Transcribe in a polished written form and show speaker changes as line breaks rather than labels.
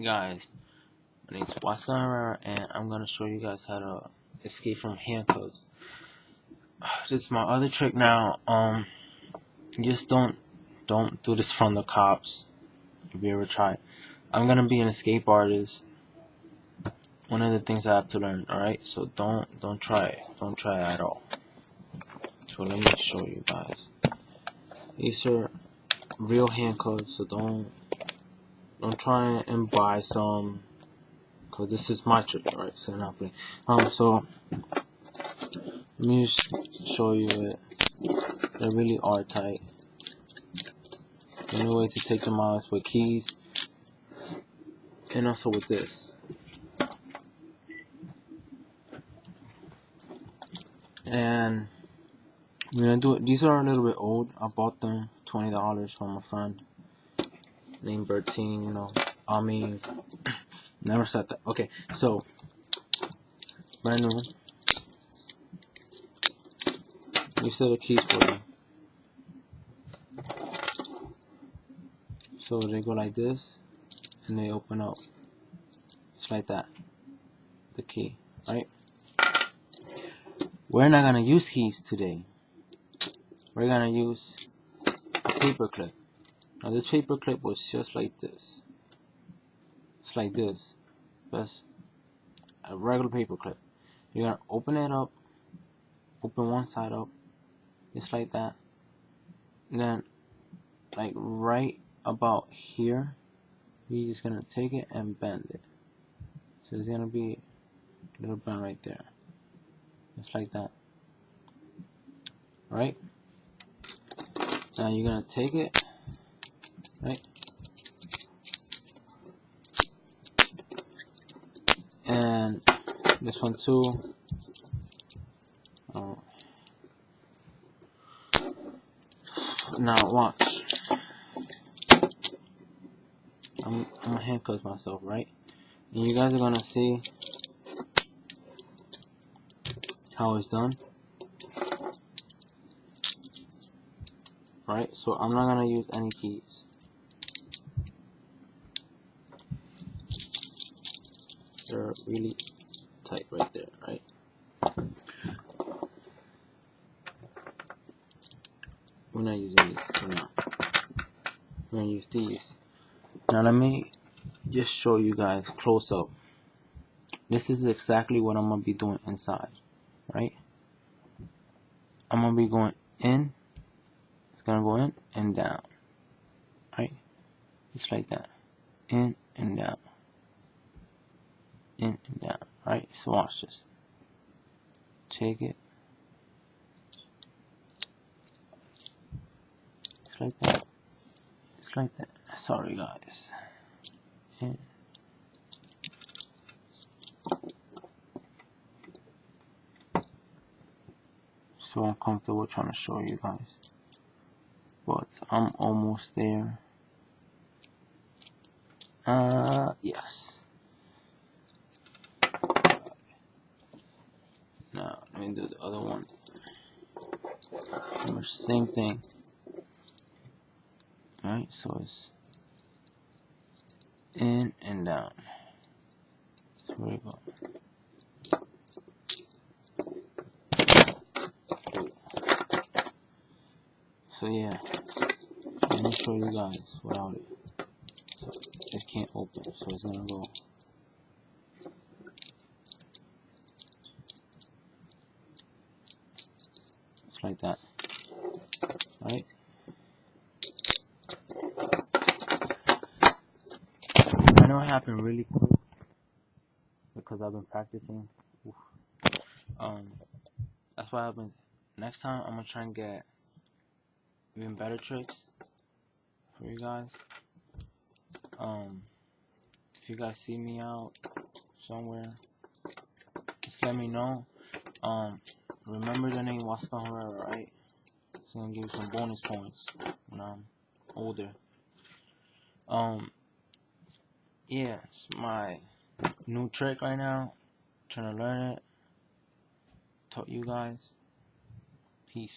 Guys, my name is Waskan and I'm gonna show you guys how to escape from handcuffs. This is my other trick now. Just don't do this from the cops if you ever try. I'm gonna be an escape artist. One of the things I have to learn, alright? So don't try it. Don't try it at all. So let me show you guys. These are real handcuffs, so don't try and buy some, cause this is my trick, alright? So not playing. So let me just show you it. They really are tight. The only way to take them out is with keys, and also with this. And I'm gonna do it. These are a little bit old. I bought them $20 from a friend named Bertine. I mean, never said that. Okay, so brand new. These are the keys for you. So they go like this, and they open up just like that. The key, right? We're not gonna use keys today. We're gonna use a paper clip. Now this paper clip was just like this. It's like this. That's a regular paper clip. You're gonna open it up, open one side up, just like that. And then, like right about here, you're just gonna take it and bend it. So there's gonna be a little bend right there. Just like that. Right? Now you're gonna take it, right? And this one too. Now watch. I'm gonna handcuff myself, right? And you guys are gonna see how it's done. Right? So I'm not gonna use any keys. They're really tight right there, right? We're not using these for now. We're gonna use these. Now let me just show you guys close up. This is exactly what I'm gonna be doing inside, right? I'm gonna be going in. It's gonna go in and down, right? Just like that. In and down. In and down, right? So watch this. Take it. Just like that. Just like that. Sorry guys. In. So uncomfortable trying to show you guys, but I'm almost there. Yes. Now let me do the other one. Pretty much same thing. Alright, so it's in and down. So there we go. So yeah, let me show you guys without it. So it can't open, so it's gonna go. Just like that. Right? I know it happened really quick because I've been practicing. Oof. That's what happens. Next time I'm gonna try and get even better tricks for you guys. If you guys see me out somewhere, just let me know. Remember the name Waskan, right? It's gonna give you some bonus points when I'm older. Yeah, it's my new trick right now. Trying to learn it. Taught you guys. Peace.